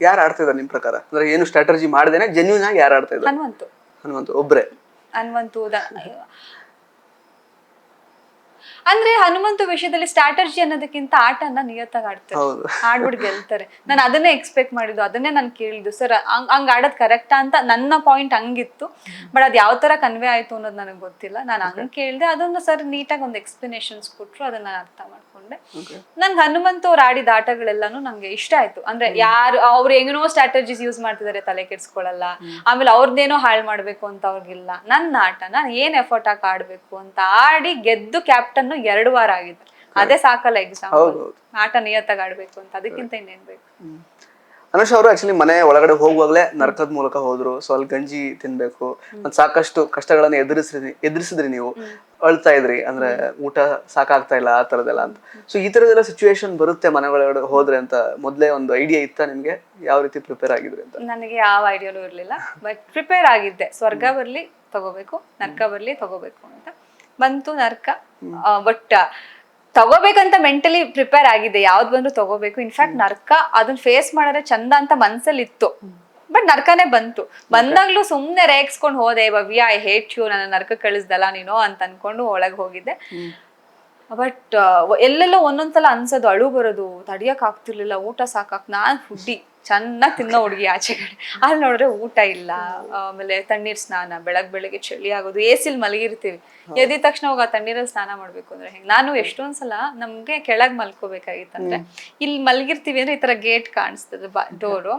ಯಾರು ಆಡ್ತಾ ಇದ್ದಾರೆ ನಿಮ್ ಪ್ರಕಾರ? ಅಂದ್ರೆ ಏನು ಸ್ಟ್ರಾಟಜಿ ಮಾಡ್ದೇನೆ ಜೆನ್ಯೂನ್ ಆಗಿ ಯಾರು ಆಡ್ತಾ ಇದ್ದಾರೆ? ಹನುಮಂತು ಒಬ್ರೆ. ಅಂದ್ರೆ ಹನುಮಂತು ವಿಷಯದಲ್ಲಿ ಸ್ಟ್ರಾಟಜಿ ಅನ್ನೋದಕ್ಕಿಂತ ಆಟನ ನಿಯತ್ತಾಗಿ ಆಡ್ತಾರೆ, ಆಡ್ಬಿಟ್ಟು ಗೆಲ್ತಾರೆ. ನಾನು ಅದನ್ನೇ ಎಕ್ಸ್ಪೆಕ್ಟ್ ಮಾಡಿದ್ದು, ಅದನ್ನೇ ನಾನು ಕೇಳಿದ್ದು. ಸರ್ ಹಂಗ್ ಆಡೋದ್ ಕರೆಕ್ಟಾ ಅಂತ ನನ್ನ ಪಾಯಿಂಟ್ ಹಂಗಿತ್ತು. ಬಟ್ ಅದ್ ಯಾವ ತರ ಕನ್ವೆ ಆಯ್ತು ಅನ್ನೋದು ನನಗೆ ಗೊತ್ತಿಲ್ಲ. ನಾನು ಹಂಗ್ ಕೇಳಿದೆ, ಅದನ್ನ ಸರ್ ನೀಟಾಗಿ ಒಂದು ಎಕ್ಸ್ಪ್ಲನೇಷನ್ಸ್ ಕೊಟ್ರು, ಅದನ್ನ ನಾನು ಅರ್ಥ ಮಾಡ್ಕೊಂಡೆ. ನಂಗೆ ಹನುಮಂತು ಅವ್ರು ಆಡಿದ ಆಟಗಳೆಲ್ಲಾನು ನಂಗೆ ಇಷ್ಟ ಆಯ್ತು. ಅಂದ್ರೆ ಯಾರು ಅವ್ರು ಹೆಂಗನೋ ಸ್ಟ್ರಾಟಜೀಸ್ ಯೂಸ್ ಮಾಡ್ತಿದ್ದಾರೆ, ತಲೆ ಕೆಡ್ಸ್ಕೊಳಲ್ಲ. ಆಮೇಲೆ ಅವ್ರದ್ದೇನೋ ಹಾಳು ಮಾಡ್ಬೇಕು ಅಂತ ಅವ್ರಿಗಿಲ್ಲ. ನನ್ನ ಆಟ ನಾನು ಏನ್ ಎಫರ್ಟ್ ಹಾಕಿ ಆಡ್ಬೇಕು ಅಂತ ಆಡಿ ಗೆದ್ದು ಕ್ಯಾಪ್ಟನ್ 2 ವಾರ ಆಗಿದೆ. ಅದೇ ಸಾಕಲ್ಲ ಎಕ್ಸಾಂಪಲ್. ಆಟ ನಿಯತ್ತಾಗಿ ಆಡ್ಬೇಕು ಅಂತ, ಅದಕ್ಕಿಂತ ಇನ್ನೇನ್ ಬೇಕು? ಅನುಷ್ ಅವರು ಆಕ್ಚುಲಿ ಮನೆ ಒಳಗಡೆ ಹೋಗುವಾಗ್ಲೇ ನರಕದ ಮೂಲಕ ಹೋದ್ರು. ಸೊ ಅಲ್ಲಿ ಗಂಜಿ ತಿನ್ಬೇಕು, ಸಾಕಷ್ಟು ಕಷ್ಟಗಳನ್ನ ಎದುರಿಸಿದ್ರಿ ನೀವು, ಅಳ್ತಾ ಇದ್ರಿ, ಅಂದ್ರೆ ಊಟ ಸಾಕಾಗ್ತಾ ಇಲ್ಲ ಆ ತರದೆಲ್ಲ ಅಂತ. ಸೊ ಈ ತರದೆಲ್ಲ ಸಿಚುವೇಶನ್ ಬರುತ್ತೆ ಮನೆ ಒಳಗಡೆ ಹೋದ್ರೆ ಅಂತ ಮೊದ್ಲೇ ಒಂದು ಐಡಿಯಾ ಇತ್ತ ನಿಮ್ಗೆ? ಯಾವ ರೀತಿ ಪ್ರಿಪೇರ್ ಆಗಿದ್ರಿ ಅಂತ? ನನಗೆ ಯಾವ ಐಡಿಯಾನು ಇರ್ಲಿಲ್ಲ, ಬಟ್ ಪ್ರಿಪೇರ್ ಆಗಿದ್ದೆ. ಸ್ವರ್ಗ ಬರ್ಲಿ ತಗೋಬೇಕು, ನರ್ಕ ಬರ್ಲಿ ತಗೋಬೇಕು ಅಂತ. ಬಂತು ನರ್ಕ, ಬಟ್ ತಗೋಬೇಕಂತ ಮೆಂಟಲಿ ಪ್ರಿಪೇರ್ ಆಗಿದೆ, ಯಾವ್ದು ಬಂದ್ರು ತಗೋಬೇಕು. ಇನ್ಫ್ಯಾಕ್ಟ್ ನರ್ಕ ಅದನ್ನ ಫೇಸ್ ಮಾಡಿದ್ರೆ ಚಂದ ಅಂತ ಮನ್ಸಲ್ಲಿ ಇತ್ತು, ಬಟ್ ನರ್ಕನೇ ಬಂತು. ಬಂದಾಗ್ಲೂ ಸುಮ್ನೆ ರೇಗ್ಸ್ಕೊಂಡ್ ಹೋದೆ, ಭವ್ಯ ಐ ಹೇಟ್ ಯು, ನನ್ನ ನರ್ಕ ಕಳಿಸ್ದಲ್ಲ ನೀನು ಅಂತ ಅನ್ಕೊಂಡು ಒಳಗ್ ಹೋಗಿದ್ದೆ. ಬಟ್ ಎಲ್ಲೆಲ್ಲೋ ಒಂದೊಂದ್ಸಲ ಅನ್ಸೋದು, ಅಳು ಬರೋದು, ತಡಿಯಕ್ ಆಗ್ತಿರ್ಲಿಲ್ಲ. ಊಟ ಸಾಕಾಕ್, ನಾನ್ ಫುಡ್ಡಿ ಚೆನ್ನಾಗಿ ತಿನ್ನೋ ಹುಡುಗಿ ಆಚೆ ಕಡೆ. ಅಲ್ಲಿ ನೋಡಿದ್ರೆ ಊಟ ಇಲ್ಲ. ಆಮೇಲೆ ತಣ್ಣೀರ್ ಸ್ನಾನ, ಬೆಳಗ್ಗೆ ಚಳಿ ಆಗೋದು, ಎಸಿಲ್ ಮಲಗಿರ್ತೀವಿ, ಎದ್ದ ತಕ್ಷಣ ಹೋಗ ತಣ್ಣೀರಲ್ಲಿ ಸ್ನಾನ ಮಾಡ್ಬೇಕು ಅಂದ್ರೆ ಹೆಂಗ್? ನಾನು ಎಷ್ಟೊಂದ್ಸಲ ನಮ್ಗೆ ಕೆಳಗ್ ಮಲ್ಕೋಬೇಕಾಗಿತ್ತಂದ್ರೆ, ಇಲ್ಲಿ ಮಲಗಿರ್ತೀವಿ ಅಂದ್ರೆ ಈ ತರ ಗೇಟ್ ಕಾಣಿಸ್ತದೆ ಡೋರು,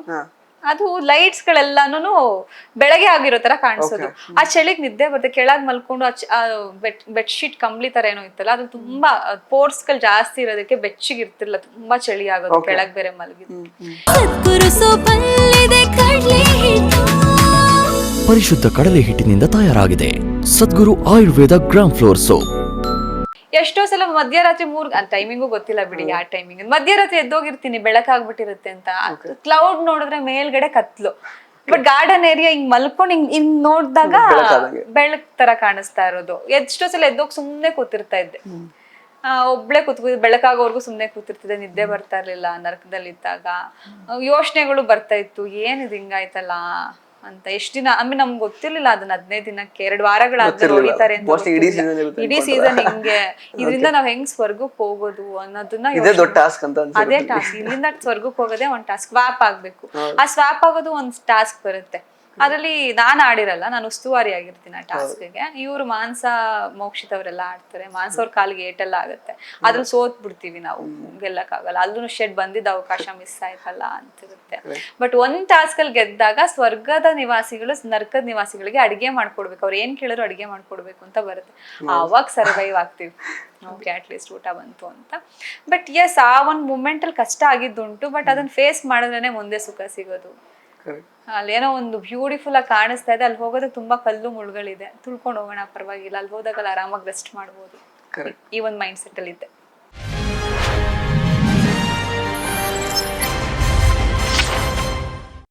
ಅದು ಲೈಟ್ಸ್ ಗಳೆಲ್ಲಾನು ಬೆಳಗ್ಗೆ ಆಗಿರೋ ತರ ಕಾಣಿಸೋದು. ಆ ಚಳಿಗ್ ನಿದ್ದೆ ಬರುತ್ತೆ. ಕೆಳಗ್ ಮಲ್ಕೊಂಡು ಬೆಡ್ಶೀಟ್ ಕಂಬ್ಳಿ ತರ ಏನೋ ಇತ್ತಲ್ಲ, ಅದು ತುಂಬಾ ಪೋರ್ಸ್ ಗಳು ಜಾಸ್ತಿ ಇರೋದಕ್ಕೆ ಬೆಚ್ಚಗೆ ಇರ್ತಿರ್ಲಿಲ್ಲ, ತುಂಬಾ ಚಳಿ ಆಗೋದು ಕೆಳಗ್ ಬೇರೆ ಮಲಗಿದ್ದು. ಪರಿಶುದ್ಧ ಕಡಲೆ ಹಿಟ್ಟಿನಿಂದ ತಯಾರಾಗಿದೆ ಸದ್ಗುರು ಆಯುರ್ವೇದ ಗ್ರಾಮ್ ಫ್ಲೋರ್ ಸೋಪ್. ಎಷ್ಟೋ ಸಲ ಮಧ್ಯರಾತ್ರಿ ಟೈಮಿಂಗು ಗೊತ್ತಿಲ್ಲ ಬಿಡಿ, ಆ ಟೈಮಿಂಗ್ ಮಧ್ಯರಾತ್ರಿ ಎದ್ದೋಗಿರ್ತೀನಿ, ಬೆಳಕಾಗ್ಬಿಟ್ಟಿರುತ್ತೆ ಅಂತ. ಕ್ಲೌಡ್ ನೋಡಿದ್ರೆ ಮೇಲ್ಗಡೆ ಕತ್ಲು, ಬಟ್ ಗಾರ್ಡನ್ ಏರಿಯಾ ಹಿಂಗ್ ಮಲ್ಕೊಂಡು ಹಿಂಗ್ ನೋಡ್ದಾಗ ಬೆಳಕ್ ತರ ಕಾಣಿಸ್ತಾ ಇರೋದು. ಎಷ್ಟೋ ಸಲ ಎದ್ದೋಗ್ ಸುಮ್ನೆ ಕೂತಿರ್ತಾ ಇದ್ದೆ, ಒಬ್ಳೆ ಕೂತ್ಕೋ, ಬೆಳಕಾಗೋರ್ಗು ಸುಮ್ನೆ ಕೂತಿರ್ತಿದ್ದೆ, ನಿದ್ದೆ ಬರ್ತಾ ಇರ್ಲಿಲ್ಲ. ನರಕದಲ್ಲಿ ಇದ್ದಾಗ ಯೋಚನೆಗಳು ಬರ್ತಾ ಇತ್ತು, ಏನಿದ್ ಹಿಂಗಾಯ್ತಲ್ಲ ಅಂತ. ಎಷ್ಟ್ ದಿನ ನಮ್ಗೆ ಗೊತ್ತಿರ್ಲಿಲ್ಲ ಅದನ್ನ 15 ದಿನಕ್ಕೆ 2 ವಾರಗಳಾದ್ಮೇಲೆ ಹೊಡಿತಾರೆ ಅಂತ. ಇಡೀ ಸೀಸನ್ ಹಿಂಗೆ, ಇದರಿಂದ ನಾವ್ ಹೆಂಗ್ ಸ್ವರ್ಗಕ್ಕೆ ಹೋಗೋದು ಅನ್ನೋದನ್ನ, ಅದೇ ಟಾಸ್ಕ್. ಇಲ್ಲಿಂದ ಸ್ವರ್ಗಕ್ಕೆ ಹೋಗೋದೇ ಒಂದ್ ಟಾಸ್ಕ್. ಸ್ವಾಪ್ ಆಗ್ಬೇಕು, ಆ ಸ್ವಾಪ್ ಆಗೋದು ಒಂದ್ ಟಾಸ್ಕ್ ಬರುತ್ತೆ. ಅದ್ರಲ್ಲಿ ನಾನ್ ಆಡಿರಲ್ಲ, ನಾನು ಉಸ್ತುವಾರಿ ಆಗಿರ್ತೀನಿ ಆ ಟಾಸ್ಕ್ಗೆ. ಇವ್ರು ಮಾನ್ಸ ಮೋಕ್ಷಿತ್ ಅವರೆಲ್ಲ ಆಡ್ತಾರೆ. ಮಾನ್ಸ ಅವ್ರ ಕಾಲಿಗೆ ಏಟೆಲ್ಲ ಆಗುತ್ತೆ, ಅದ್ರಲ್ಲಿ ಸೋತ್ ಬಿಡ್ತೀವಿ ನಾವು, ಗೆಲ್ಲಕ್ಕಾಗಲ್ಲ. ಅಲ್ಲೂ ಶೆಡ್ ಬಂದಿದ್ದ ಅವಕಾಶ ಮಿಸ್ ಆಯ್ತಲ್ಲ ಅಂತಿರುತ್ತೆ. ಬಟ್ ಒಂದ್ ಟಾಸ್ಕ್ ಅಲ್ಲಿ ಗೆದ್ದಾಗ ಸ್ವರ್ಗದ ನಿವಾಸಿಗಳು ನರ್ಕದ ನಿವಾಸಿಗಳಿಗೆ ಅಡಿಗೆ ಮಾಡ್ಕೊಡ್ಬೇಕು, ಅವ್ರು ಏನ್ ಕೇಳಿದ್ರು ಅಡಿಗೆ ಮಾಡ್ಕೊಡ್ಬೇಕು ಅಂತ ಬರುತ್ತೆ. ಅವಾಗ ಸರ್ವೈವ್ ಆಗ್ತೀವಿ, ಓಕೆ ಅಟ್ಲೀಸ್ಟ್ ಊಟ ಬಂತು ಅಂತ. ಬಟ್ ಎಸ್, ಆ ಒಂದ್ ಮೂಮೆಂಟ್ ಅಲ್ಲಿ ಕಷ್ಟ ಆಗಿದ್ದುಂಟು, ಬಟ್ ಅದನ್ನ ಫೇಸ್ ಮಾಡಿದ್ರೇನೆ ಮುಂದೆ ಸುಖ ಸಿಗೋದು. ಅಲ್ಲೇನೋ ಒಂದು ಬ್ಯೂಟಿಫುಲ್ ಆಗಿ ಕಾಣಿಸ್ತಾ ಇದೆ, ಅಲ್ಲಿ ಹೋಗೋದಕ್ಕೆ ತುಂಬಾ ಕಲ್ಲು ಮುಳ್ಗಳಿದೆ, ತುಳ್ಕೊಂಡು ಹೋಗೋಣ ಪರವಾಗಿಲ್ಲ, ಅಲ್ಲಿ ಹೋದಾಗ ಆರಾಮಾಗಿ ರೆಸ್ಟ್ ಮಾಡ್ಬೋದು, ಈ ಒಂದು ಮೈಂಡ್ ಸೆಟ್ ಅಲ್ಲಿ ಇದ್ದೆ.